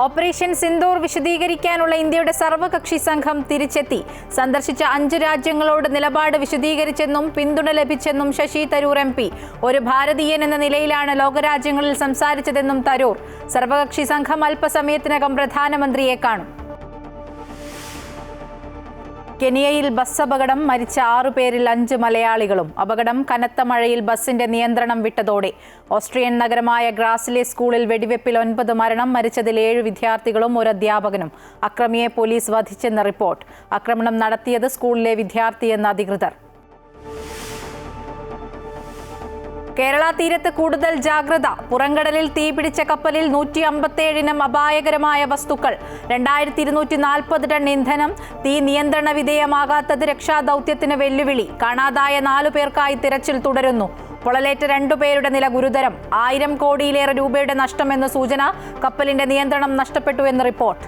Operation Sindoor വിശദീകരിക്കാനുള്ള ഇന്ത്യയുടെ സർവകക്ഷി സംഘം തിരിച്ചെത്തി. സന്ദർശിച്ച 5 രാജ്യങ്ങളോട് നിലപാട് വിശദീകരിച്ചെന്നും പിന്തുണ ലഭിച്ചെന്നും ശശി തരൂർ MP. ഒരു ഭാരതീയൻ എന്ന നിലയിലാണ് ലോകരാജ്യങ്ങളിൽ സംസാരിച്ചതെന്നും തരൂർ. സർവകക്ഷി സംഘം അല്പസമയത്തിനകം പ്രധാനമന്ത്രിയെ കാണും. കെനിയയിൽ ബസ് അപകടം, മരിച്ച 6 പേരിൽ 5 മലയാളികളും. അപകടം കനത്ത മഴയിൽ ബസിന്റെ നിയന്ത്രണം വിട്ടതോടെ. ഓസ്ട്രിയൻ നഗരമായ ഗ്രാസിലെ സ്കൂളിൽ വെടിവെപ്പിൽ 9 മരണം, മരിച്ചതിൽ 7 വിദ്യാർത്ഥികളും 1 അധ്യാപകനും. അക്രമിയെ പോലീസ് വധിച്ചെന്ന് റിപ്പോർട്ട്. ആക്രമണം നടത്തിയത് സ്കൂളിലെ വിദ്യാർത്ഥിയെന്ന് അധികൃതർ. കേരള തീരത്ത് കൂടുതൽ ജാഗ്രത. പുറംകടലിൽ തീപിടിച്ച കപ്പലിൽ 157 ഇനം അപായകരമായ വസ്തുക്കൾ. 2240 ടൺ ഇന്ധനം. തീ നിയന്ത്രണ വിധേയമാകാത്തത് രക്ഷാദൌത്യത്തിന് വെല്ലുവിളി. കാണാതായ 4 പേർക്കായി തിരച്ചിൽ തുടരുന്നു. പൊള്ളലേറ്റ 2 പേരുടെ നില ഗുരുതരം. 1000 കോടിയിലേറെ രൂപയുടെ നഷ്ടമെന്ന് സൂചന. കപ്പലിന്റെ നിയന്ത്രണം നഷ്ടപ്പെട്ടു എന്ന് റിപ്പോർട്ട്.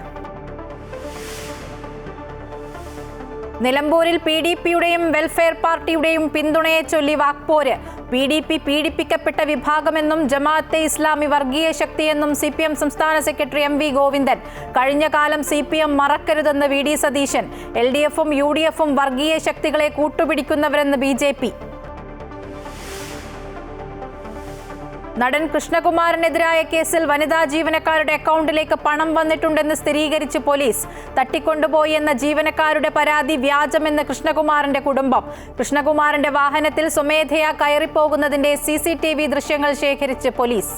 നിലമ്പൂരിൽ PDPയുടെയും വെൽഫെയർ പാർട്ടിയുടെയും പിന്തുണയെ ചൊല്ലി വാക്പോര്. PDP പീഡിപ്പിക്കപ്പെട്ട വിഭാഗമെന്നും ജമാഅത്തെ ഇസ്ലാമി വർഗീയ ശക്തിയെന്നും CPM സംസ്ഥാന സെക്രട്ടറി MV ഗോവിന്ദൻ. കഴിഞ്ഞ കാലം CPM മറക്കരുതെന്ന് VD സതീശൻ. LDFും UDFും വർഗീയ ശക്തികളെ കൂട്ടുപിടിക്കുന്നവരെന്ന് BJP. നടൻ കൃഷ്ണകുമാറിനെതിരായ കേസിൽ വനിതാ ജീവനക്കാരുടെ അക്കൗണ്ടിലേക്ക് പണം വന്നിട്ടുണ്ടെന്ന് സ്ഥിരീകരിച്ച് പോലീസ്. തട്ടിക്കൊണ്ടുപോയി എന്ന ജീവനക്കാരുടെ പരാതി വ്യാജമെന്ന് കൃഷ്ണകുമാറിന്റെ കുടുംബം. കൃഷ്ണകുമാറിന്റെ വാഹനത്തിൽ സ്വമേധയാ കയറിപ്പോകുന്നതിന്റെ CCTV ദൃശ്യങ്ങൾ ശേഖരിച്ച് പോലീസ്.